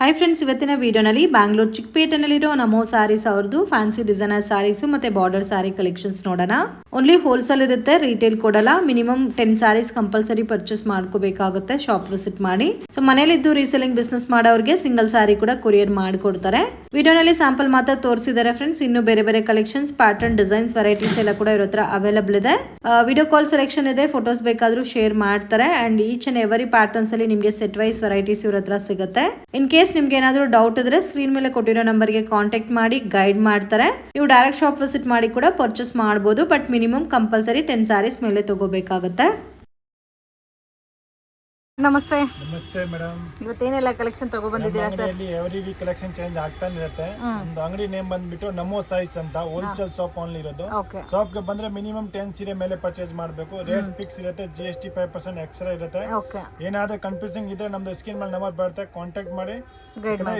Hi friends, ಇವತ್ತಿನ ವಿಡಿಯೋನಲ್ಲಿ ಬ್ಯಾಂಗ್ಳೂರ್ ಚಿಕ್ಕಪೇಟೆನಲ್ಲಿರೋ ನಮೋ ಸ್ಯಾರೀಸ್ ಅವ್ರದ್ದು ಫ್ಯಾನ್ಸಿ ಡಿಸೈನರ್ ಸ್ಯಾರೀಸು ಮತ್ತೆ ಬಾರ್ಡರ್ ಸ್ಯಾರಿ ಕಲೆಕ್ಷನ್ಸ್ ನೋಡೋಣ. ಓನ್ಲಿ ಹೋಲ್ಸೇಲ್ ಇರುತ್ತೆ, ರಿಟೇಲ್ ಕೊಡಲ್ಲ. ಮಿನಿಮಮ್ 10 ಸ್ಯಾರೀಸ್ ಕಂಪಲ್ಸರಿ ಪರ್ಚೇಸ್ ಮಾಡ್ಕೋಬೇಕಾಗುತ್ತೆ ಶಾಪ್ ವಿಸಿಟ್ ಮಾಡಿ. ಸೊ ಮನೇಲಿದ್ದು ರೀಸೆಲಿಂಗ್ ಬಿಸ್ನೆಸ್ ಮಾಡೋರಿಗೆ ಸಿಂಗಲ್ ಸ್ಯಾರಿ ಕೂಡ ಕೊರಿಯರ್ ಮಾಡಿಕೊಡ್ತಾರೆ. ವಿಡಿಯೋನಲ್ಲಿ ಸ್ಯಾಂಪಲ್ ಮಾತ್ರ ತೋರಿಸಿದ್ದಾರೆ ಫ್ರೆಂಡ್ಸ್. ಇನ್ನು ಬೇರೆ ಬೇರೆ ಕಲೆಕ್ಷನ್ಸ್, ಪ್ಯಾಟರ್ನ್, ಡಿಸೈನ್ಸ್, ವೆರೈಟೀಸ್ ಎಲ್ಲ ಕೂಡ ಇರೋ ಹತ್ರ ಅವೈಲಬಲ್ ಇದೆ. ವಿಡಿಯೋ ಕಾಲ್ ಸೆಲೆಕ್ಷನ್ ಇದೆ, ಫೋಟೋಸ್ ಬೇಕಾದ್ರೂ ಶೇರ್ ಮಾಡ್ತಾರೆ. And each and every patterns ಅಲ್ಲಿ ನಿಮಗೆ ಸೆಟ್ ವೈಸ್ ವೆರೈಟೀಸ್ ಇವ್ರ ಹತ್ರ ಸಿಗುತ್ತೆ. ಇನ್ ಕೇಸ್ ನಿಮ್ಗೆ ಏನಾದರೂ ಡೌಟ್ ಇದ್ರೆ ಸ್ಕ್ರೀನ್ ಮೇಲೆ ಕೊಟ್ಟಿರೋ ನಂಬರ್ಗೆ ಕಾಂಟ್ಯಾಕ್ಟ್ ಮಾಡಿ ಗೈಡ್ ಮಾಡ್ತಾರೆ. ನೀವು ಡೈರೆಕ್ಟ್ ಶಾಪ್ ವಿಸಿಟ್ ಮಾಡಿ ಕೂಡ ಪರ್ಚೇಸ್ ಮಾಡಬಹುದು. ಬಟ್ ಮಿನಿಮಮ್ ಕಂಪಲ್ಸರಿ 10 ಸ್ಯಾರೀಸ್ ಮೇಲೆ ತಗೋಬೇಕಾಗುತ್ತೆ. ನಮಸ್ತೆ. ನಮಸ್ತೆ ಮೇಡಮ್. ಇವತ್ತೇನೆಲ್ಲ ಕಲೆಕ್ಷನ್ ತಗೊಬಂದಿದ್ದೀರಾ sir? Every week collection change ಆಗ್ತಾನೆ ಇರುತ್ತೆ. ಒಂದು ಅಂಗಡಿ ನೇಮ್ ಬಂದ್ಬಿಟ್ಟು ನಮೋ ಸ್ಯಾರೀಸ್ ಅಂತ ಹೋಲ್ಸೇಲ್ ಶಾಪ್ ಓನ್ಲಿ ಇರೋದು. ಶಾಪ್ ಗೆ ಬಂದ್ರೆ ಮಿನಿಮಮ್ 10 ಸೀರೆ ಮೇಲೆ ಪರ್ಚೇಸ್ ಮಾಡಬೇಕು. ರೇಟ್ ಫಿಕ್ಸ್ ಇರುತ್ತೆ, GST 5% ಎಕ್ಸ್ಟ್ರಾ ಇರುತ್ತೆ. ಏನಾದ್ರೂ ಕನ್ಫ್ಯೂಸಿಂಗ್ ಇದ್ರೆ ನಮ್ದು ಸ್ಕ್ರೀನ್ ಮೇಲೆ ನಂಬರ್ ಬರುತ್ತೆ, ಕಾಂಟ್ಯಾಕ್ಟ್ ಮಾಡಿ.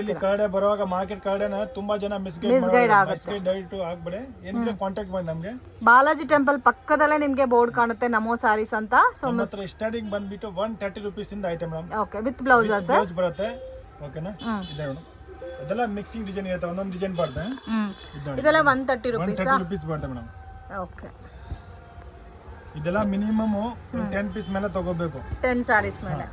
ಇಲ್ಲಿ ಕಡೆ ಬರುವಾಗ ಮಾರ್ಕೆಟ್ ಕಡೆನ ತುಂಬಾ ಜನ ಮಿಸ್ಗೈಡ್ ಆಗ್ಬೇಡಿ. ಏನಿದೆ ಕಾಂಟ್ಯಾಕ್ಟ್ ಮಾಡಿ ನಮ್ಗೆ. ಬಾಲಾಜಿ ಟೆಂಪಲ್ ಪಕ್ಕದಲ್ಲೇ ನಿಮ್ಗೆ ಬೋರ್ಡ್ ಕಾಣುತ್ತೆ ನಮೋ ಸ್ಯಾರೀಸ್ ಅಂತ. ಸ್ಟಾರ್ಟಿಂಗ್ ಬಂದ್ಬಿಟ್ಟು 130 ರೂಪೀಸ್ ಇಂದ ಐತೆ madam. Okay, with blouse blouse ಬರುತ್ತೆ. ಓಕೆನಾ? ಇದೆ ಮೇಡಮ್. ಇದೆಲ್ಲ ಮಿಕ್ಸಿಂಗ್ ಡಿಸೈನ್ ಇರುತ್ತೆ, ಒಂದೊಂದು ಡಿಸೈನ್ ಬರುತ್ತೆ. ಇದೆಲ್ಲ 130 ರೂಪೀಸ್ ಬರುತ್ತೆ ಮೇಡಮ್. ಓಕೆ, ಇದೆಲ್ಲ ಮಿನಿಮಮ್ 10 ಪೀಸ್ ಮೇಲೆ ತಗೋಬೇಕು. 10 ಸ್ಯಾರೀಸ್ ಮೇಲೆ.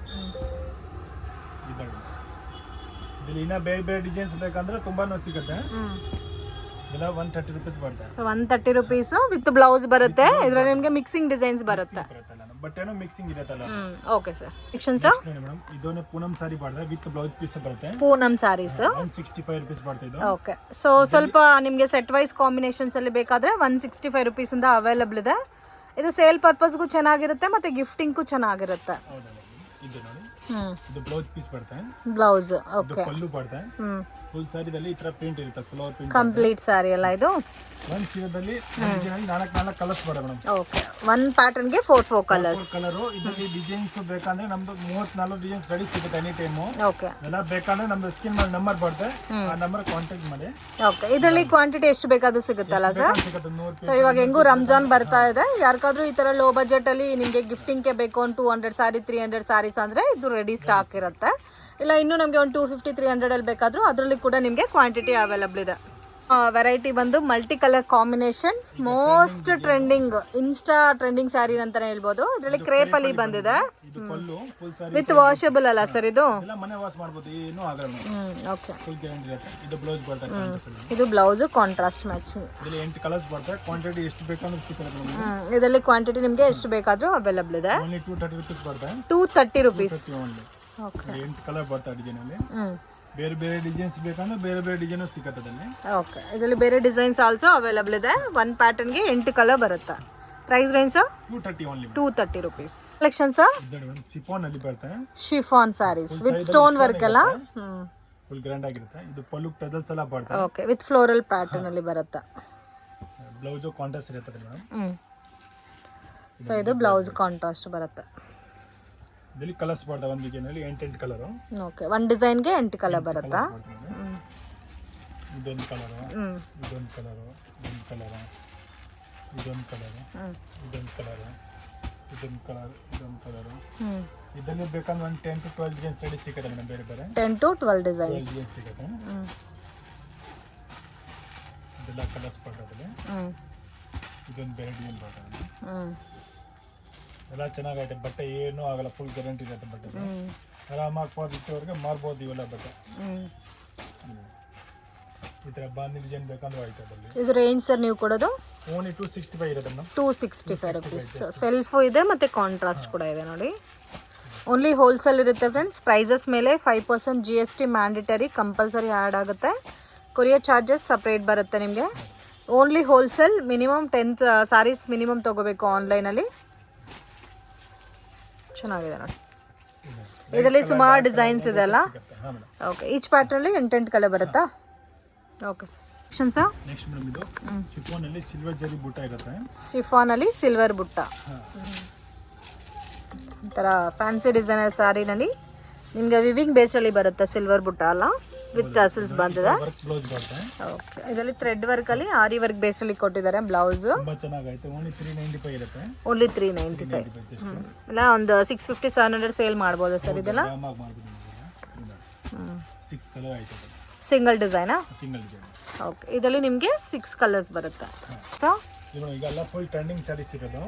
ಇಲ್ಲಿ ಇನ್ನ ಬೇರೆ ಬೇರೆ ಡಿಸೈನ್ಸ್ ಬೇಕಂದ್ರೆ ತುಂಬಾನು ಸಿಗುತ್ತೆ. ಇದೆಲ್ಲ 130 ರೂಪೀಸ್ ಬರುತ್ತೆ. ಸೊ 130 ರೂಪೀಸ್ ವಿತ್ ಬ್ಲೌಸ್ ಬರುತ್ತೆ. ಇದರಲ್ಲಿ ನಿಮಗೆ ಮಿಕ್ಸಿಂಗ್ ಡಿಸೈನ್ಸ್ ಬರುತ್ತೆ. ಬಟ್ ಏನೋ ಮಿಕ್ಸಿಂಗ್ ಇರುತ್ತಲ್ಲ. Okay sir. Section sir madam, ಇದೊಂದು ಪೂನಂ ಸಾರಿ ಬರುತ್ತೆ ವಿತ್ ಬ್ಲೌಸ್ ಪೀಸ್ ಬರುತ್ತೆ. ಪೂನಂ ಸಾರೀಸ್ 165 ರೂಪೀಸ್ ಬರುತ್ತೆ ಇದು. ಓಕೆ, ಸೊ ಸ್ವಲ್ಪ ನಿಮಗೆ ಸೆಟ್ ವೈಸ್ ಕಾಂಬಿನೇಷನ್ಸ್ ಅಲ್ಲಿ ಬೇಕಾದ್ರೆ 165 ರೂಪೀಸ್ ಇಂದ ಅವೈಲಬಲ್ ಇದೆ. ಇದು ಸೇಲ್ ಪರ್ಪಸ್ಗೂ ಚೆನ್ನಾಗಿರುತ್ತೆ ಮತ್ತೆ ಗಿಫ್ಟಿಂಗ್ಗೂ ಚೆನ್ನಾಗಿರುತ್ತೆ. ಇದು ನೋಡಿ, ಇದು ಬ್ಲೌಸ್ ಪೀಸ್ ಬರುತ್ತೆ. ಬ್ಲೌಸ್ ಓಕೆ, ಪಲ್ಲು ಬರುತ್ತೆ. ಫುಲ್ ಸಾರಿದಲ್ಲಿ ಈ ತರ ಪ್ರಿಂಟ್ ಇರುತ್ತೆ, ಫ್ಲವರ್ ಪ್ರಿಂಟ್. ಕಂಪ್ಲೀಟ್ ಸಾರಿ ಅಲ್ಲ ಇದು? ಒಂದು ಸೀರೆದಲ್ಲಿ ನಾಲ್ಕು ಕಲರ್ಸ್ ಬರುತ್ತೆ ಮೇಡಮ್. ಓಕೆ, ಒಂದು ಪ್ಯಾಟರ್ನ್ ಗೆ 4 ಕಲರ್ಸ್. ಕಲರ್ ಇದರಲ್ಲಿ ಡಿಸೈನ್ಸ್ ಬೇಕಂದ್ರೆ ನಮ್ದು 34 ಡಿಸೈನ್ಸ್ ರೆಡಿ ಸಿಗುತ್ತೆ ಎನಿ ಟೈಮ್. ಓಕೆ, ಎಲ್ಲ ಬೇಕಂದ್ರೆ ನಮ್ದು ಸ್ಕ್ರೀನ್ ಮೇಲೆ ನಂಬರ್ ಬರುತ್ತೆ, ಆ ನಂಬರ್ ಕಾಂಟ್ಯಾಕ್ಟ್ ಮಾಡಿ. ಓಕೆ, ಇದರಲ್ಲಿ ಕ್ವಾಂಟಿಟಿ ಎಷ್ಟು ಬೇಕಾದ್ರೂ ಸಿಗುತ್ತಲ್ಲ ಸರ್? ಸೊ ಇವಾಗ ಹೆಂಗೂ ರಂಜಾನ್ ಬರ್ತಾ ಇದೆ, ಯಾರಿಗಾದ್ರೂ ಈ ತರ ಲೋ ಬಜೆಟ್ ಅಲ್ಲಿ ನಿಮಗೆ ಗಿಫ್ಟಿಂಗ್ ಗೆ ಬೇಕು ಒಂದು 200 ಸಾರಿ 300 ಸಾರೀಸ್ ಅಂದ್ರೆ ಇದು ರೆಡಿ ಸ್ಟಾಕ್ ಇರುತ್ತೆ. ಇಲ್ಲ ಇನ್ನು ನಮಗೆ ಒಂದು 250-300 ಅಲ್ಲಿ ಬೇಕಾದ್ರೂ ಅದರಲ್ಲಿ ಕೂಡ ನಿಮಗೆ ಕ್ವಾಂಟಿಟಿ ಅವೈಲಬಲ್ ಇದೆ. ವೆರೈಟಿ ಬಂದು multi colour combination, most trending, insta trending sari ಅಂತಾನೆ ಹೇಳ್ಬೋದು. ಇದರಲ್ಲಿ ಕ್ರೇಪ್ ಅಲ್ಲಿ ಬಂದಿದೆ ವಿತ್ ವಾಷಬಲ್ ಅಲ್ಲ ಸರ್ ಇದು? ಓಕೆ, ಇದು ಬ್ಲೌಸ್ ಕಾಂಟ್ರಾಸ್ಟ್ ಮ್ಯಾಚಿಂಗ್. ಇದರಲ್ಲಿ ಕ್ವಾಂಟಿಟಿ ನಿಮಗೆ ಎಷ್ಟು ಬೇಕಾದ್ರೂ ಅವೈಲಬಲ್ ಇದೆ. 230 ರೂಪೀಸ್. ಓಕೆ, 8 ಕಲರ್ ಬರುತ್ತೆ ಡಿಸೈನ್ ಅಲ್ಲಿ. ಬೇರೆ ಬೇರೆ ಡಿಸೈನ್ಸ್ ಬೇಕಂದ್ರೆ ಬೇರೆ ಬೇರೆ ಡಿಸೈನ್ ಸಿಗುತ್ತೆ ಅದರಲ್ಲಿ. ಓಕೆ, ಇದರಲ್ಲಿ ಬೇರೆ ಡಿಸೈನ್ಸ್ ಆಲ್ಸೋ ಅವೈಲಬಲ್ ಇದೆ. ಒಂದು ಪ್ಯಾಟರ್ನ್ ಗೆ 8 ಕಲರ್ ಬರುತ್ತೆ. Price range sir 230 rupees. Collection sir chiffon ಅಲ್ಲಿ ಬರುತ್ತೆ. Chiffon sarees with stone work ಎಲ್ಲ ಫುಲ್ ಗ್ರ್ಯಾಂಡ್ ಆಗಿರುತ್ತೆ. ಇದು ಪಲ್ಲು ಟೆಸಲ್ಸ್ ಎಲ್ಲ ಬರುತ್ತೆ. ಓಕೆ, ವಿತ್ ಫ್ಲೋರಲ್ ಪ್ಯಾಟರ್ನ್ ಅಲ್ಲಿ ಬರುತ್ತೆ. ಬ್ಲೌಸ್ ಕಾಂಟ್ರಾಸ್ಟ್ ಇರುತ್ತೆ ಮೇಡಮ್. ಸೊ ಇದು ಬ್ಲೌಸ್ ಕಾಂಟ್ರಾಸ್ಟ್ ಬರುತ್ತೆ. ಇದರಲ್ಲಿ ಕಲರ್ಸ್ ಬರ್ತವೆ, ಒಂದು ಡಿಸೈನಲ್ಲಿ 8 ಕಲರ್. ಓಕೆ, ಒಂದು ಡಿಸೈನ್ ಗೆ 8 ಕಲರ್ ಬರುತ್ತಾ? ಇದೊಂದು ಕಲರ್, ಇದೊಂದು ಕಲರ್, ಇದೊಂದು ಕಲರ್, ಇದೊಂದು ಕಲರ್, ಇದೊಂದು ಕಲರ್, ಇದೊಂದು ಕಲರ್, ಇದೊಂದು ಕಲರ್. ಇದರಲ್ಲಿ ಬೇಕಂದ್ರೆ ಒಂದು 10 to 12 ಡಿಸೈನ್ಸ್ ರೆಡಿ ಸಿಗುತ್ತೆ ಮೇಡಮ್. ಬೇರೆ ಬೇರೆ 10 to 12 ಡಿಸೈನ್ಸ್ ಸಿಗುತ್ತೆ. ಇದೆಲ್ಲ ಕಲರ್ಸ್ ಬರ್ತದೆ. ಇದೊಂದು ಬೇರೆ ಡಿಸೈನ್ ಬರ್ತದೆ. ಎಲ್ಲ ಚೆನ್ನಾಗೈತೆ, ಬಟ್ಟೆ ಏನೂ ಆಗಲ್ಲ, ಫುಲ್ ಗ್ಯಾರಂಟಿ ಇರುತ್ತೆ. ಬಟ್ಟೆ ಆರಾಮಾಗಿ ಪಾದಿತ್ತವ್ರಿಗೆ ಮಾರ್ಬೋದು ಇವೆಲ್ಲ ಬಟ್ಟೆ. ಈ ಥರ ಬಾಂಧಿ ಡಿಸೈನ್ ಬೇಕಂದ್ರೆ ಆಯ್ತು. ಅದರಲ್ಲಿ ಇದು ರೇಂಜ್ ಸರ್ ನೀವು ಕೊಡೋದು ಓನ್ಲಿ 265 ಇರುತ್ತೆ ಮೇಡಮ್. 265 ರೂಪೀಸ್. ಸೆಲ್ಫು ಇದೆ ಮತ್ತು ಕಾಂಟ್ರಾಸ್ಟ್ ಕೂಡ ಇದೆ ನೋಡಿ. ಓನ್ಲಿ ಹೋಲ್ಸೇಲ್ ಇರುತ್ತೆ ಫ್ರೆಂಡ್ಸ್. ಪ್ರೈಸಸ್ ಮೇಲೆ 5% GST ಮ್ಯಾಂಡೇಟರಿ ಕಂಪಲ್ಸರಿ ಆ್ಯಡ್ ಆಗುತ್ತೆ. ಕೊರಿಯರ್ ಚಾರ್ಜಸ್ ಸಪ್ರೇಟ್ ಬರುತ್ತೆ ನಿಮಗೆ. Only wholesale. Minimum 10 sarees minimum ತೊಗೋಬೇಕು ಆನ್ಲೈನಲ್ಲಿ. ಚೆನ್ನಾಗಿದೆ ನೋಡಿ. ಇದರಲ್ಲಿ ಸುಮಾರು ಡಿಸೈನ್ಸ್ ಇದೆ ಅಲ್ಲ? ಓಕೆ, ಈಚ್ ಪ್ಯಾಟರ್ನಲ್ಲಿ 8 ಕಲರ್ ಬರುತ್ತಾ? Okay sir. Sir next madam, ಇದು ಶಿಫಾನ್ ಅಲ್ಲಿ ಸಿಲ್ವರ್ ಜರಿ ಬುಟ್ಟ ಇರುತ್ತೆ. ಶಿಫಾನ್ ಅಲ್ಲಿ ಸಿಲ್ವರ್ ಬುಟ್ಟ, ಒಂಥರ ಫ್ಯಾನ್ಸಿ ಡಿಸೈನರ್ ಸ್ಯಾರಿನಲ್ಲಿ ನಿಮಗೆ ವಿವಿಂಗ್ ಬೇಸಲ್ಲಿ ಬರುತ್ತೆ. ಸಿಲ್ವರ್ ಬುಟ್ಟ ಅಲ್ಲ, ವಿತ್ ಟಸಲ್ಸ್ ಬಂದಿದೆ. ಓಕೆ, ಇದರಲ್ಲಿ ಥ್ರೆಡ್ ವರ್ಕ್ ಅಲ್ಲಿ ಆರಿ ವರ್ಕ್ ಬೇಸಲ್ಲಿ ಕೊಟ್ಟಿದ್ದಾರೆ. ಬ್ಲೌಸ್ ತುಂಬಾ ಚೆನ್ನಾಗೈತೆ. ಓನ್ಲಿ 395 ಇರುತ್ತೆ. ಓನ್ಲಿ 395. ಇಲ್ಲ ಒಂದು 650-700 ಸೇಲ್ ಮಾಡ್ಬೋದು ಸರ್ ಇದೆಲ್ಲ. 6 ಕಲರ್ ಆಯ್ತು ಸಿಂಗಲ್ ಡಿಸೈನಾ? Single design. ಓಕೆ, ಇದರಲ್ಲಿ ನಿಮಗೆ 6 ಕಲರ್ಸ್ ಬರುತ್ತೆ. ಸೊ ಈಗೆಲ್ಲ ಫುಲ್ ಟ್ರೆಂಡಿಂಗ್ ಸ್ಯಾರೀಸ್ ಇರೋದು.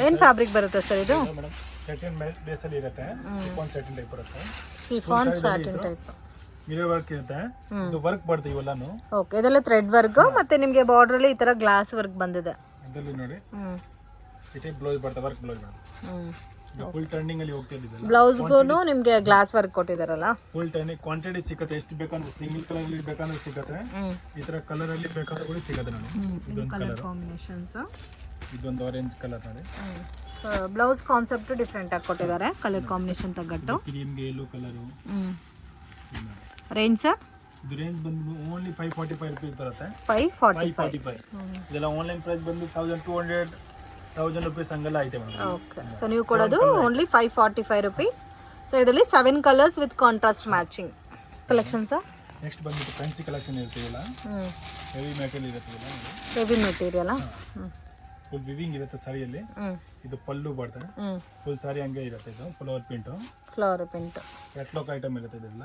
ಏನು ಫ್ಯಾಬ್ರಿಕ್ ಬರುತ್ತೆ ಸರ್ ಇದು? ಮೇಡಮ್ ಸೆಟಿನ್ ಬೇಸ್ ಅಲ್ಲಿ ಇರುತ್ತೆ. ಶಿಫಾನ್ ಸೆಟಿನ್ ಟೈಪ್ ಬರುತ್ತೆ. Chiffon satin type mirror work ಇರುತ್ತೆ. ಇದು ವರ್ಕ್ ಬರುತ್ತೆ ಇವೆಲ್ಲಾನು. ಓಕೆ, ಇದೆಲ್ಲ ಥ್ರೆಡ್ ವರ್ಕ್ ಮತ್ತೆ ನಿಮಗೆ ಬಾರ್ಡರ್ ಅಲ್ಲಿ ಈ ತರ ಗ್ಲಾಸ್ ವರ್ಕ್ ಬಂದಿದೆ. ಇದರಲ್ಲಿ ನೋಡಿ ಇದೇ ಬ್ಲೌಸ್ ಬರುತ್ತೆ, ವರ್ಕ್ ಬ್ಲೌಸ್ ಬರುತ್ತೆ. ಫುಲ್ ಟ್ರೆಂಡಿಂಗ್ ಅಲ್ಲಿ ಹೋಗ್ತಾ ಇದೆ. ಬ್ಲೌಸ್ಗೂ ನಿಮಗೆ ಗ್ಲಾಸ್ ವರ್ಕ್ ಕೊಟ್ಟಿದಾರಲ್ಲ. ಫುಲ್ ಟ್ರೆಂಡಿಂಗ್ ಕ್ವಾಂಟಿಟಿ ಸಿಗುತ್ತೆ. ಎಷ್ಟು ಬೇಕಂದ್ರೆ ಸಿಂಗಲ್ ಕಲರ್ ಅಲ್ಲಿ ಬೇಕಂದ್ರೆ ಸಿಗುತ್ತೆ. ಈ ತರ ಕಲರ್ ಅಲ್ಲಿ ಬೇಕಾದ್ರೆ ಕೂಡ ಸಿಗುತ್ತೆ ನೋಡಿ. ಇದೊಂದು ಕಲರ್ ಕಾಂಬಿನೇಷನ್ಸ್, ಇದೊಂದು ಆರೆಂಜ್ ಕಲರ್ ನೋಡಿ. ಬ್ಲೌಸ್ ಕಾನ್ಸೆಪ್ಟ್ ಡಿಫ್ರೆಂಟ್ ಆಗಿ ಕೊಟ್ಟಿದ್ದಾರೆ, ಕಲರ್ ಕಾಂಬಿನೇಷನ್ ತగ్గಟ್ಟು. ಕ್ರೀಮ್ಗೆ ಯೆಲ್ಲೋ ಕಲರ್. Range sir? ಇದು ರೇಂಜ್ ಬಂದು ಓನ್ಲಿ 545 rupees ಬರುತ್ತೆ. 545. ಇದೆಲ್ಲ ಆನ್ಲೈನ್ ಪ್ರೈಸ್ ಬಂದು 1200 rupees ಹಂಗೆಲ್ಲ ಐತೆ ಮೇಡಮ್. ಓಕೆ, ಸೊ ನೀವು ಕೊಡೋದು ಓನ್ಲಿ 545 rupees. ಸೊ ಇದರಲ್ಲಿ 7 colours with contrast matching collection sir. Next ಬಂದ್ಬಿಟ್ಟು ಫ್ಯಾನ್ಸಿ ಕಲೆಕ್ಷನ್ ಇರ್ತೀವಲ್ಲ, ಹೆವಿ ಮೆಟೀರಿಯಲ್ ಇರುತ್ತಲ್ಲ, ಹೆವಿ ಮೆಟೀರಿಯಲ್ ಫುಲ್ ವಿವಿಂಗ್ ಇರುತ್ತೆ ಸಾರಿಯಲ್ಲಿ. ಇದು ಪಲ್ಲು ಬರ್ತದೆ, ಫುಲ್ ಸಾರಿ ಹಂಗೆ ಇರುತ್ತೆ. ಇದು ಫ್ಲವರ್ ಪ್ರಿಂಟ್ ಕ್ಯಾಟ್ಲಾಗ್ ಐಟಮ್ ಇರುತ್ತೆ ಇದೆಲ್ಲ.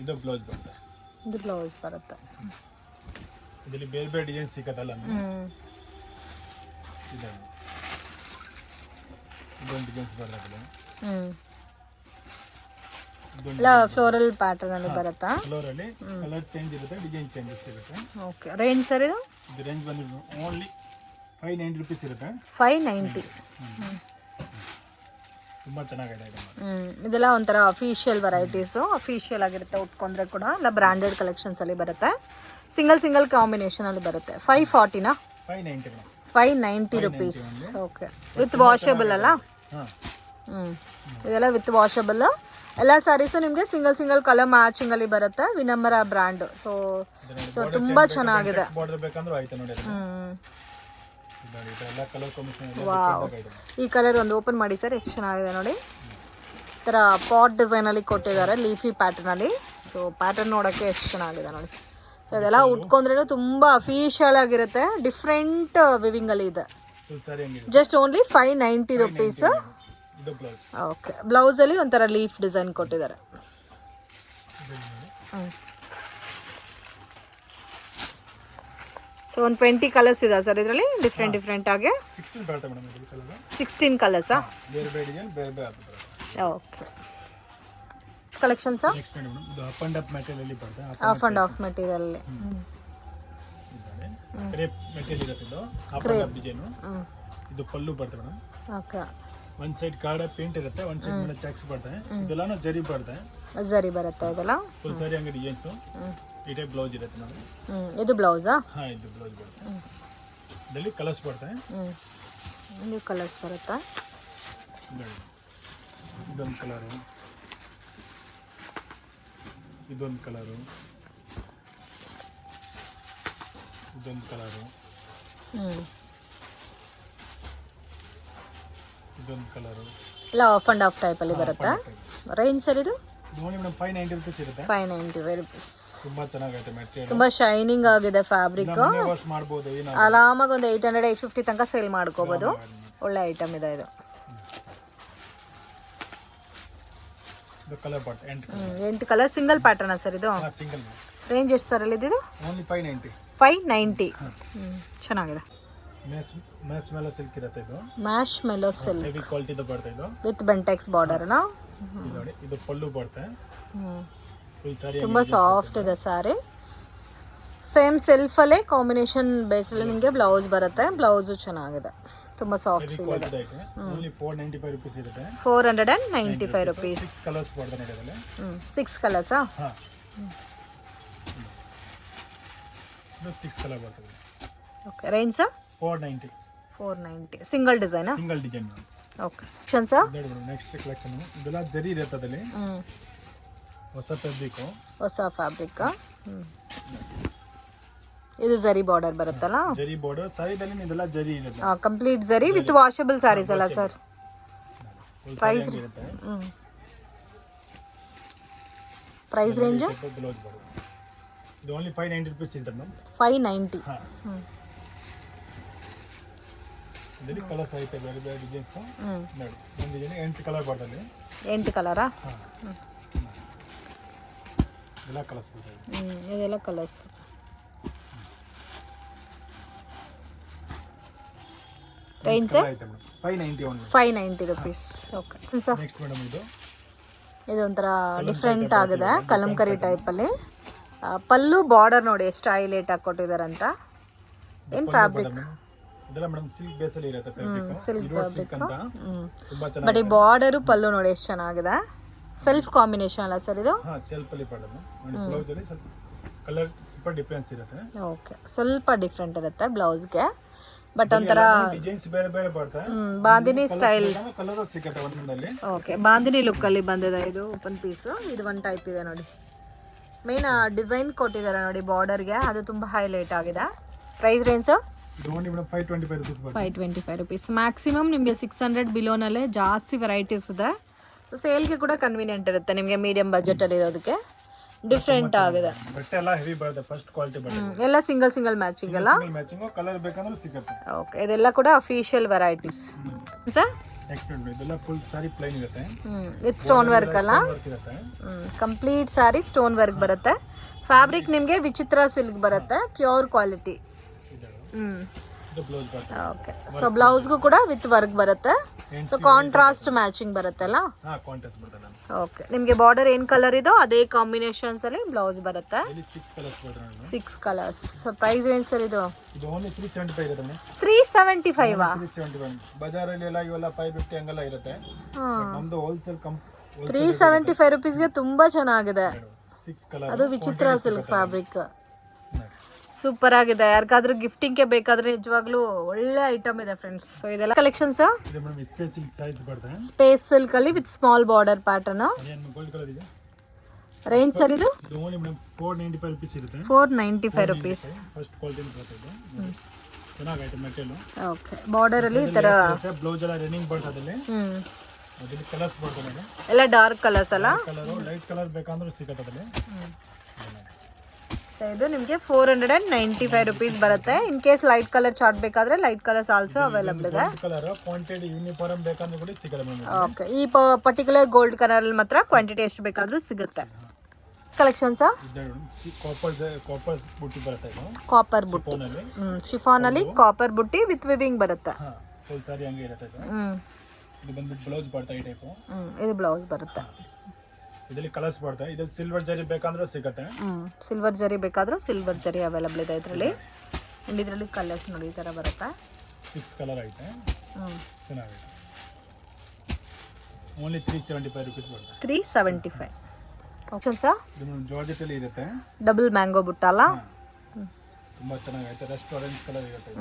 ಇದು ಬ್ಲೌಸ್ ಬರುತ್ತೆ. ಇದು ಬ್ಲೌಸ್ ಬರುತ್ತೆ. ಇದರಲ್ಲಿ ಬೇರೆ ಬೇರೆ ಡಿಸೈನ್ ಸಿಕ್ಕತ್ತಲ್ಲ. ಇದೊಂದು ಡಿಸೈನ್ಸ್ ಬರ್ತದೆ. ಇಲ್ಲ ಫ್ಲೋರಲ್ ಪ್ಯಾಟರ್ನ್ ಅಲ್ಲಿ ಬರುತ್ತಾ? ಫ್ಲೋರ್ ಅಲ್ಲಿ ಕಲರ್ ಚೇಂಜ್ ಇರುತ್ತೆ, ಡಿಸೈನ್ ಚೇಂಜಸ್ ಇರುತ್ತೆ. ಓಕೆ, ರೇಂಜ್ ಸರ್ ಇದು? ಇದು ರೇಂಜ್ ಬಂದು ಓನ್ಲಿ 590 rupees ಇರುತ್ತೆ. 590. ತುಂಬಾ ಚೆನ್ನಾಗಿದೆ ಇದು. ಇದೆಲ್ಲ ಒಂಥರ ಅಫಿಷಿಯಲ್ ವೆರೈಟೀಸ್, ಅಫಿಷಿಯಲ್ ಆಗಿರುತ್ತೆ. ಉಟ್ಕೊಂಡ್ರೆ ಕೂಡ ಎಲ್ಲ ಬ್ರಾಂಡೆಡ್ ಕಲೆಕ್ಷನ್ಸ್ ಅಲ್ಲಿ ಬರುತ್ತೆ. ಸಿಂಗಲ್ ಕಾಂಬಿನೇಷನ್ ಅಲ್ಲಿ ಬರುತ್ತೆ. 540ನಾ? 590 rupees. ಓಕೆ, ವಿತ್ ವಾಷಬಲ್ ಅಲ್ಲ? ಇದೆಲ್ಲ ವಿತ್ ವಾಷಬಲ್. ಎಲ್ಲ ಸ್ಯಾರೀಸು ನಿಮಗೆ ಸಿಂಗಲ್ ಕಲರ್ ಮ್ಯಾಚಿಂಗ್ ಅಲ್ಲಿ ಬರುತ್ತೆ. ವಿನಮ್ರ ಬ್ರ್ಯಾಂಡ್. ಸೊ ತುಂಬಾ ಚೆನ್ನಾಗಿದೆ. ವಾವ್, ಈ ಕಲರ್ ಒಂದು ಓಪನ್ ಮಾಡಿ ಸರ್, ಎಷ್ಟು ಚೆನ್ನಾಗಿದೆ ನೋಡಿ. ಈ ಥರ ಪಾಟ್ ಡಿಸೈನ್ ಅಲ್ಲಿ ಕೊಟ್ಟಿದ್ದಾರೆ, ಲೀಫಿ ಪ್ಯಾಟರ್ನ್ ಅಲ್ಲಿ. ಸೊ ಪ್ಯಾಟರ್ನ್ ನೋಡೋಕ್ಕೆ ಎಷ್ಟು ಚೆನ್ನಾಗಿದೆ ನೋಡಿ. ಸೊ ಇದೆಲ್ಲ ಉಟ್ಕೊಂಡ್ರೆ ತುಂಬಾ ಅಫಿಷಿಯಲ್ ಆಗಿರುತ್ತೆ. ಡಿಫ್ರೆಂಟ್ ವಿವಿಂಗ್ ಅಲ್ಲಿ ಇದೆ. Just only 590 rupees. Okay, blouse ಅಲ್ಲಿ ಒಂಥರ ಲೀಫ್ ಡಿಸೈನ್ ಕೊಟ್ಟಿದ್ದಾರೆ. ಸೊ ಒಂದು 20 ಕಲರ್ಸ್ ಇದೆ ಸರ್ ಇದರಲ್ಲಿ, ಡಿಫ್ರೆಂಟ್ ಆಗಿ. 16 ಕಲರ್ಸಾ? ಓಕೆ, ಕಲೆಕ್ಷನ್ಸಾ? ಆಫ್ ಅಂಡ್ ಆಫ್ ಮೆಟೀರಿಯಲ್ ಬರುತ್ತೆ. Half and half material crepe material ಇರುತ್ತೆ. ಇದು ಆಫ್ ಅಂಡ್ ಆಫ್ ಡಿಸೈನ್. ಇದು ಪಲ್ಲು ಬರ್ತದೆ ಮೇಡಮ್. ಓಕೆ, ಒಂದ್ ಸೈಡ್ ಕಾರ್ಡ್ ಪೇಂಟ್ ಇರುತ್ತೆ, ಒಂದ್ ಸೈಡ್ ಮೇಲೆ ಚೆಕ್ಸ್ ಬರ್ತದೆ. ಇದೆಲ್ಲಾನು ಜರಿ ಬರುತ್ತೆ. ಇದೆಲ್ಲ ಫುಲ್ ಸಾರಿ ಹಂಗೆ ಡಿಸೈನ್ಸ್. ಈ ಟೈಪ್ ಬ್ಲೌಸ್ ಇರುತ್ತೆ ನೋಡಿ. ಇದು ಬ್ಲೌಸಾ? ಹಾ, ಇದು ಬ್ಲೌಸ್ ಬರುತ್ತೆ. ಇದರಲ್ಲಿ ಕಲರ್ಸ್ ಬರ್ತದೆ. ಇದು ಕಲರ್ಸ್ ಬರುತ್ತಾ? ಇದೊಂದು ಕಲರು, ಇದೊಂದು ಕಲರು, ಇದೊಂದು ಕಲರು, ಇದೊಂದು ಕಲರು. ಇಲ್ಲ ಆಫ್ ಅಂಡ್ ಆಫ್ ಟೈಪ್ ಅಲ್ಲಿ ಬರುತ್ತಾ? ರೇಂಜ್ ಸರ್ ಇದು? ನೋಡಿ ಮೇಡಮ್ 590 rupees ಇರುತ್ತೆ. 590 rupees. ತುಂಬಾ ಚೆನ್ನಾಗೈತೆ ಮೆಟೀರಿಯಲ್. ತುಂಬಾ ಶೈನಿಂಗ್ ಆಗಿದೆ ಫ್ಯಾಬ್ರಿಕ್. ವಾಶ್ ಮಾಡಬಹುದು. ಆರಾಮಾಗಿ ಒಂದು 800-850 ತನಕ ಸೇಲ್ ಮಾಡ್ಕೋಬಹುದು. ಒಳ್ಳೆ ಐಟಮ್ ಇದೆ ಇದು. Colour part 8 colour single pattern sir ಇದು? ಸಿಂಗಲ್. ರೇಂಜ್ ಎಷ್ಟು ಸರ್ ಅಲ್ಲಿ ಇದು? ಓನ್ಲಿ 590. 590. ಚೆನ್ನಾಗಿದೆ. ಮ್ಯಾಶ್ ಮೆಲೋ ಸಿಲ್ಕ್ ಇರುತ್ತೆ ಇದು. Mash mellow silk heavy quality the ಬರುತ್ತೆ ಇದು. ವಿತ್ ಬೆಂಟೆಕ್ಸ್ ಬಾರ್ಡರ್ ನಾ? ನೋಡಿ, ಇದು ಪಲ್ಲು ಬರುತ್ತೆ. ಫುಲ್ ಸಾರಿ ತುಂಬಾ ಸಾಫ್ಟ್ ಇದೆ ಸಾರಿ. ಸೇಮ್ ಸೆಲ್ಫ್ ಅಲ್ಲೇ ಕಾಂಬಿನೇಷನ್ ಬೇಸ್ ಅಲ್ಲಿ ನಿಮಗೆ ಬ್ಲೌಸ್ ಬರುತ್ತೆ. ಬ್ಲೌಸು ಚೆನ್ನಾಗಿದೆ, ತುಂಬಾ ಸಾಫ್ಟ್ ಫೀಲ್ ಇದೆ. ಓನ್ಲಿ 495 rupees ಇರುತ್ತೆ. 495 rupees. 6 ಕಲರ್ಸ್ ಬರ್ತದೆ ನೋಡಿ ಅದರಲ್ಲಿ. 6 ಕಲರ್ಸಾ? ಹಾ, ಇದು 6 ಕಲರ್ ಬರ್ತದೆ. Okay, range sir? 490. ಸಿಂಗಲ್ ಡಿಸೈನಾ? Single design. Okay, sir next collection ಇದೆಲ್ಲ ಜರಿ ಇರುತ್ತೆ ಅದರಲ್ಲಿ. ಹೊಸ ಫ್ಯಾಬ್ರಿಕ್. ಇದು ಜರಿ ಬಾರ್ಡರ್ ಬರುತ್ತಲ್ಲ? ಜರಿ ಬಾರ್ಡರ್ ಸಾರಿದಲ್ಲಿ ಇದೆಲ್ಲ ಜರಿ ಇರುತ್ತೆ. ಕಂಪ್ಲೀಟ್ ಜರಿ ವಿತ್ ವಾಷಬಲ್ ಸಾರೀಸ್ ಅಲ್ಲ ಸರ್? Price range? ಇದು ಓನ್ಲಿ 590 rupees ಇರುತ್ತೆ ಮ್ಯಾಮ್. 590. ಇದರಲ್ಲಿ ಕಲರ್ಸ್ ಐತೆ, ಬೇರೆ ಬೇರೆ ಡಿಸೈನ್ಸ್. ನೋಡಿ, ಒಂದು ಡಿಸೈನ್ 8 ಕಲರ್ ಬರ್ತದೆ. 8 ಕಲರಾ? ಎಲ್ಲ ಕಲರ್ಸ್ ಬರ್ತದೆ. ಇದೆಲ್ಲ ಕಲರ್ಸ್. ರೇಂಜ್ ಐತೆ madam 590 only. 590 rupees. Okay sir, next madam ಇದು ಒಂಥರ ಡಿಫ್ರೆಂಟ್ ಆಗಿದೆ, ಕಲಂಕರಿ ಟೈಪಲ್ಲಿ. ಪಲ್ಲು ಬಾರ್ಡರ್ ನೋಡಿ ಎಷ್ಟು ಹೈಲೈಟ್ ಆಗಿ ಕೊಟ್ಟಿದ್ದಾರೆ ಅಂತ. ಏನು ಫ್ಯಾಬ್ರಿಕ್? ಇದೆಲ್ಲ ಮೇಡಮ್ ಸಿಲ್ಕ್ ಬೇಸಲ್ಲಿ ಇರುತ್ತೆ ಫ್ಯಾಬ್ರಿಕ್. ಸಿಲ್ಕ್ ಫ್ಯಾಬ್ರಿಕ್ ಅಂತ ತುಂಬಾ ಚೆನ್ನಾಗಿ. ಬಟ್ ಈ ಬಾರ್ಡರು ಪಲ್ಲು ನೋಡಿ ಎಷ್ಟು ಚೆನ್ನಾಗಿದೆ. ಸೆಲ್ಫ್ ಕಾಂಬಿನೇಷನ್ ಅಲ್ಲ ಸರ್ ಇದು? ಹಾ, ಸೆಲ್ಫ್ ಅಲ್ಲಿ ಪಡೆದು ನೋಡಿ. ಬ್ಲೌಸ್ ಅಲ್ಲಿ ಸ್ವಲ್ಪ ಕಲರ್ ಸ್ವಲ್ಪ ಡಿಫರೆನ್ಸ್ ಇರುತ್ತೆ. ಓಕೆ, ಸ್ವಲ್ಪ ಡಿಫ್ರೆಂಟ್ ಇರುತ್ತೆ ಬ್ಲೌಸ್ಗೆ. ಬಟ್ ಒಂಥರ ಡಿಸೈನ್ಸ್ ಬೇರೆ ಬೇರೆ ಬರ್ತದೆ. ಬಾಂದಿನಿ ಸ್ಟೈಲ್ ಕಲರ್ ಸಿಗುತ್ತೆ ಒಂದೊಂದಲ್ಲಿ. ಓಕೆ, ಬಾಂದಿನಿ ಲುಕ್ ಅಲ್ಲಿ ಬಂದಿದೆ ಇದು ಓಪನ್ ಪೀಸ್. ಇದು ಒಂದು ಟೈಪ್ ಇದೆ ನೋಡಿ. ಮೇನ್ ಡಿಸೈನ್ ಕೊಟ್ಟಿದ್ದಾರೆ ನೋಡಿ ಬಾರ್ಡರ್ಗೆ, ಅದು ತುಂಬ ಹೈಲೈಟ್ ಆಗಿದೆ. ಪ್ರೈಸ್ ರೇಂಜ್ ಇದು ಓನ್ಲಿ ಮೇಡಮ್ 525 ರೂಪೀಸ್ ಬರುತ್ತೆ. 525 rupees. ಮ್ಯಾಕ್ಸಿಮಮ್ ನಿಮಗೆ 600 ಬಿಲೋನಲ್ಲೇ ಜಾಸ್ತಿ ವೆರೈಟೀಸ್ ಇದೆ. ಸೇಲ್ಗೆ ಕೂಡ ಕನ್ವೀನಿಯೆಂಟ್ ಇರುತ್ತೆ ನಿಮಗೆ, ಮೀಡಿಯಂ ಬಜೆಟಲ್ಲಿ ಇರೋದಕ್ಕೆ. ಡಿಫ್ರೆಂಟ್ ಆಗಿದೆ. ಬಟ್ಟೆ ಎಲ್ಲ ಹೆವಿ ಬರುತ್ತೆ, ಫಸ್ಟ್ ಕ್ವಾಲಿಟಿ ಬರುತ್ತೆ. ಎಲ್ಲ ಸಿಂಗಲ್ ಮ್ಯಾಚಿಂಗ್ ಅಲ್ಲ? ಸಿಂಗಲ್ ಮ್ಯಾಚಿಂಗ್, ಕಲರ್ ಬೇಕಂದ್ರೆ ಸಿಗುತ್ತೆ. ಓಕೆ, ಇದೆಲ್ಲ ಕೂಡ ಅಫಿಷಿಯಲ್ ವೆರೈಟೀಸ್ ಸರ್. ನೆಕ್ಸ್ಟ್ ಇದೆಲ್ಲ ಫುಲ್ ಸಾರಿ ಪ್ಲೈನ್ ಇರುತ್ತೆ. ವಿತ್ ಸ್ಟೋನ್ ವರ್ಕ್ ಅಲ್ಲ? ವರ್ಕ್ ಇರುತ್ತೆ. ಕಂಪ್ಲೀಟ್ ಸಾರಿ ಸ್ಟೋನ್ ವರ್ಕ್ ಬರುತ್ತೆ. ಫ್ಯಾಬ್ರಿಕ್ ನಿಮಗೆ ವಿಚಿತ್ರ ಸಿಲ್ಕ್ ಬರುತ್ತೆ, ಪ್ಯೂರ್ ಕ್ವಾಲಿಟಿ. ಇದು ಬ್ಲೌಸ್ ಬರುತ್ತೆ. ಓಕೆ, ಸೊ ಬ್ಲೌಸ್ಗೂ ಕೂಡ ವಿತ್ ವರ್ಕ್ ಬರುತ್ತೆ. ಸೊ ಕಾಂಟ್ರಾಸ್ಟ್ ಮ್ಯಾಚಿಂಗ್ ಬರುತ್ತಲ್ಲ? ಹಾ, ಕಾಂಟ್ರಾಸ್ಟ್ ಬರುತ್ತೆ. ಓಕೆ, ನಿಮಗೆ ಬಾರ್ಡರ್ ಏನು ಕಲರ್ ಇದೋ ಅದೇ ಕಾಂಬಿನೇಷನ್ಸ್ ಅಲ್ಲಿ ಬ್ಲೌಸ್ ಬರುತ್ತೆ. ಇಲ್ಲಿ 6 ಕಲರ್ಸ್ ಬರುತ್ತೆ. 6 ಕಲರ್ಸ್. ಸೊ ಪ್ರೈಸ್ ಏನು ಸರ್ ಇದು? ಇದು ಓನ್ಲಿ 375 ಇರುತ್ತೆ ಮೇಡಮ್. 375 375. ಬಜಾರಲ್ಲಿ ಎಲ್ಲ ಇವೆಲ್ಲ 550 ಹಂಗೆಲ್ಲ ಇರುತ್ತೆ. ನಮ್ದು ಹೋಲ್ಸೇಲ್ 375 rupeesಗೆ ತುಂಬಾ ಚೆನ್ನಾಗಿದೆ. 6 ಕಲರ್, ಅದು ವಿಚಿತ್ರ ಸಿಲ್ಕ್ ಫ್ಯಾಬ್ರಿಕ್. ಸೂಪರ್ ಆಗಿದೆ. ಯಾರಿಗಾದ್ರೂ ಗಿಫ್ಟಿಂಗ್ಗೆ ಬೇಕಾದ್ರೆ ನಿಜವಾಗ್ಲೂ ಒಳ್ಳೆ ಐಟಮ್ ಇದೆ ಫ್ರೆಂಡ್ಸ್. ಸೊ ಇದೆಲ್ಲ ಕಲೆಕ್ಷನ್ಸ್ ಇದೆ ಮೇಡಮ್. ಸ್ಪೇಸ್ ಸಿಲ್ಕ್ ಸೈಜ್ ಬರುತ್ತೆ. ಸ್ಪೇಸ್ ಸಿಲ್ಕ್ ಅಲ್ಲಿ ವಿತ್ ಸ್ಮಾಲ್ ಬಾರ್ಡರ್ ಪ್ಯಾಟರ್ನ್. ಏನು ಗೋಲ್ಡ್ ಕಲರ್ ಇದೆ. ರೇಂಜ್ ಸರ್ ಇದು? ಇದು ಓನ್ಲಿ ಮೇಡಮ್ 495 ರೂಪೀಸ್ ಇರುತ್ತೆ. 495 rupees. ಫಸ್ಟ್ ಕ್ವಾಲಿಟಿ ಬರುತ್ತೆ ಇದು. ಚೆನ್ನಾಗೈತೆ ಮೆಟೀರಿಯಲ್. ಓಕೆ, ಬಾರ್ಡರ್ ಅಲ್ಲಿ ಈ ತರ ಬ್ಲೌಸ್ ಎಲ್ಲ ರನ್ನಿಂಗ್ ಬರ್ತದೆ. ಅದರಲ್ಲಿ ಕಲರ್ಸ್ ಬರ್ತದೆ ಮೇಡಮ್. ಎಲ್ಲ ಡಾರ್ಕ್ ಕಲರ್ಸ್ ಅಲ್ಲ? ಕಲರ್ ಲೈಟ್ ಕಲರ್ ಬೇಕಂದ್ರೆ ಸಿಗುತ್ತೆ ಅದರಲ್ಲಿ. ಸೊ ಇದು ನಿಮಗೆ 495 rupees ಬರುತ್ತೆ. In case light colour chart ಬೇಕಾದ್ರೆ ಲೈಟ್ ಕಲರ್ಸ್ ಆಲ್ಸೋ ಅವೈಲೇಬಲ್ ಇದೆ. ಕಲರ್ ಕ್ವಾಂಟಿಟಿ ಯೂನಿಫಾರ್ಮ್ ಬೇಕಂದ್ರೆ ಕೂಡ ಸಿಗುತ್ತೆ ಮೇಡಮ್. ಓಕೆ, ಈ ಪರ್ಟಿಕ್ಯುಲರ್ ಗೋಲ್ಡ್ ಕಲರ್ ಅಲ್ಲಿ ಮಾತ್ರ ಕ್ವಾಂಟಿಟಿ ಎಷ್ಟು ಬೇಕಾದ್ರೂ ಸಿಗುತ್ತೆ. ಕಲೆಕ್ಷನ್ಸ್ ಕಾಪರ್ ಬುಟ್ಟಿ ಬರುತ್ತೆ. ಇದು ಕಾಪರ್ ಬುಟ್ಟಿ, ಶಿಫಾನ್ ಅಲ್ಲಿ ಕಾಪರ್ ಬುಟ್ಟಿ ವಿತ್ ವಿವಿಂಗ್ ಬರುತ್ತೆ. ಹಾ, ಫುಲ್ ಸಾರಿ ಹಂಗೆ ಇರುತ್ತೆ ಇದು. ಇದು ಬಂದ್ಬಿಟ್ಟು ಬ್ಲೌಸ್ ಬರುತ್ತೆ ಈ ಟೈಪ್. ಇದು ಬ್ಲೌಸ್ ಬರುತ್ತೆ. ಇದರಲ್ಲಿ ಕಲರ್ಸ್ ಬರುತ್ತೆ. ಇದು ಸಿಲ್ವರ್ ಜರಿ ಬೇಕಂದ್ರೆ ಸಿಗುತ್ತೆ. ಸಿಲ್ವರ್ ಜರಿ ಬೇಕಾದ್ರೂ ಸಿಲ್ವರ್ ಜರಿ ಅವೈಲೇಬಲ್ ಇದೆ ಇದರಲ್ಲಿ. ಇದರಲ್ಲಿ ಕಲರ್ಸ್ ನೋಡಿ ಈ ತರ ಬರುತ್ತೆ. 6 ಕಲರ್ ಐತೆ. ಚೆನ್ನಾಗಿದೆ. ಓನ್ಲಿ 375 ರೂಪೀಸ್ ಬರುತ್ತೆ. 375. ಓಕೆ ಸರ್, ಇದು ಜಾರ್ಜೆಟ್ ಅಲ್ಲಿ ಇರುತ್ತೆ. ಡಬಲ್ ಮ್ಯಾಂಗೋ ಬುಟ್ಟ ಅಲ್ಲ? ತುಂಬಾ ಚೆನ್ನಾಗೈತೆ. ರೆಸ್ಟೋರೆಂಟ್ ಕಲರ್ ಇರುತ್ತೆ.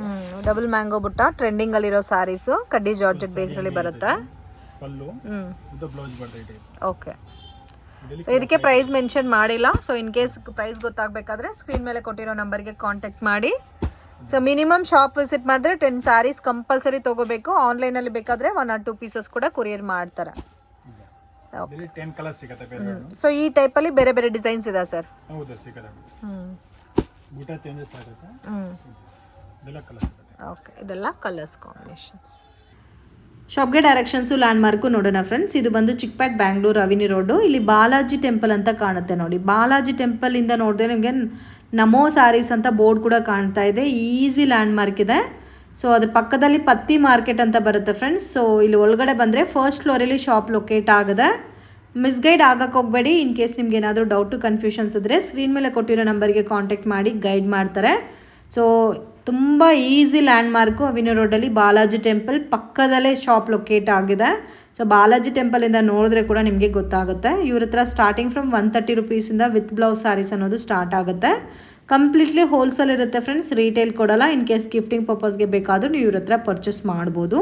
ಡಬಲ್ ಮ್ಯಾಂಗೋ ಬುಟ್ಟ ಟ್ರೆಂಡಿಂಗ್ ಅಲ್ಲಿರೋ ಸಾರೀಸ್ ಕಡ್ಡಿ ಜಾರ್ಜೆಟ್ ಬೇಸ್ ಅಲ್ಲಿ ಬರುತ್ತೆ. ಪಲ್ಲು, ಇದು ಬ್ಲೌಸ್ ಬರುತ್ತೆ. ಓಕೆ, ಸೊ ಇದಕ್ಕೆ ಪ್ರೈಸ್ ಮೆನ್ಷನ್ ಮಾಡಿಲ್ಲ. ಸೊ ಇನ್ ಕೇಸ್ ಪ್ರೈಸ್ ಗೊತ್ತಾಗಬೇಕಾದ್ರೆ ಸ್ಕ್ರೀನ್ ಮೇಲೆ ಕೊಟ್ಟಿರೋ ನಂಬರ್ಗೆ ಕಾಂಟ್ಯಾಕ್ಟ್ ಮಾಡಿ. ಸೊ ಮಿನಿಮಮ್ ಶಾಪ್ ವಿಸಿಟ್ ಮಾಡಿದ್ರೆ 10 ಸ್ಯಾರೀಸ್ ಕಂಪಲ್ಸರಿ ತಗೋಬೇಕು. ಆನ್ಲೈನಲ್ಲಿ ಬೇಕಾದರೆ 1 or 2 ಪೀಸಸ್ ಕೂಡ ಕೊರಿಯರ್ ಮಾಡ್ತಾರೆ. 10 ಕಲರ್ಸ್ ಸಿಗುತ್ತೆ ಬೇರೆ. ಸೊ ಈ ಟೈಪಲ್ಲಿ ಬೇರೆ ಬೇರೆ ಡಿಸೈನ್ಸ್ ಇದೆ ಸರ್? ಹೌದು, ಸಿಗುತ್ತೆ. ಬೂಟಾ ಚೇಂಜಸ್ ಆಗುತ್ತೆ. ಇದೆಲ್ಲ ಕಲರ್ಸ್ ಸಿಗುತ್ತೆ. ಓಕೆ, ಇದೆಲ್ಲ ಕಲರ್ಸ್ ಕಾಂಬಿನೇಷನ್ಸ್. ಶಾಪ್ಗೆ ಡೈರೆಕ್ಷನ್ಸು ಲ್ಯಾಂಡ್ಮಾರ್ಕು ನೋಡೋಣ ಫ್ರೆಂಡ್ಸ್. ಇದು ಬಂದು ಚಿಕ್ಪೇಟ್ ಬ್ಯಾಂಗ್ಳೂರು ಅವಿನಿ ರೋಡು. ಇಲ್ಲಿ ಬಾಲಾಜಿ ಟೆಂಪಲ್ ಅಂತ ಕಾಣುತ್ತೆ ನೋಡಿ. ಬಾಲಾಜಿ ಟೆಂಪಲಿಂದ ನೋಡಿದ್ರೆ ನಿಮಗೆ ನಮೋ ಸ್ಯಾರೀಸ್ ಅಂತ ಬೋರ್ಡ್ ಕೂಡ ಕಾಣ್ತಾ ಇದೆ. ಈಸಿ ಲ್ಯಾಂಡ್ಮಾರ್ಕ್ ಇದೆ. ಸೊ ಅದ್ರ ಪಕ್ಕದಲ್ಲಿ ಪತ್ತಿ ಮಾರ್ಕೆಟ್ ಅಂತ ಬರುತ್ತೆ ಫ್ರೆಂಡ್ಸ್. ಸೊ ಇಲ್ಲಿ ಒಳಗಡೆ ಬಂದರೆ ಫಸ್ಟ್ ಫ್ಲೋರಲ್ಲಿ ಶಾಪ್ ಲೊಕೇಟ್ ಆಗಿದೆ. ಮಿಸ್ಗೈಡ್ ಆಗಕ್ಕೆ ಹೋಗಬೇಡಿ. ಇನ್ ಕೇಸ್ ನಿಮ್ಗೆ ಏನಾದರೂ ಡೌಟು ಕನ್ಫ್ಯೂಷನ್ಸ್ ಇದ್ದರೆ ಸ್ಕ್ರೀನ್ ಮೇಲೆ ಕೊಟ್ಟಿರೋ ನಂಬರ್ಗೆ ಕಾಂಟ್ಯಾಕ್ಟ್ ಮಾಡಿ ಗೈಡ್ ಮಾಡ್ತಾರೆ. ಸೊ ತುಂಬ ಈಸಿ ಲ್ಯಾಂಡ್ಮಾರ್ಕು ಅವಿನಿ ರೋಡಲ್ಲಿ ಬಾಲಾಜಿ ಟೆಂಪಲ್ ಪಕ್ಕದಲ್ಲೇ ಶಾಪ್ ಲೊಕೇಟ್ ಆಗಿದೆ. ಸೊ ಬಾಲಾಜಿ ಟೆಂಪಲಿಂದ ನೋಡಿದ್ರೆ ಕೂಡ ನಿಮಗೆ ಗೊತ್ತಾಗುತ್ತೆ. ಇವ್ರ ಹತ್ರ ಸ್ಟಾರ್ಟಿಂಗ್ ಫ್ರಮ್ 130 ರೂಪೀಸಿಂದ ವಿತ್ ಬ್ಲೌಸ್ ಸ್ಯಾರೀಸ್ ಅನ್ನೋದು ಸ್ಟಾರ್ಟ್ ಆಗುತ್ತೆ. ಕಂಪ್ಲೀಟ್ಲಿ ಹೋಲ್ಸೇಲ್ ಇರುತ್ತೆ ಫ್ರೆಂಡ್ಸ್, ರೀಟೇಲ್ ಕೊಡಲ್ಲ. ಇನ್ ಕೇಸ್ ಗಿಫ್ಟಿಂಗ್ ಪರ್ಪಸ್ಗೆ ಬೇಕಾದರೂ ನೀವು ಇವ್ರ ಹತ್ರ ಪರ್ಚೇಸ್ ಮಾಡ್ಬೋದು.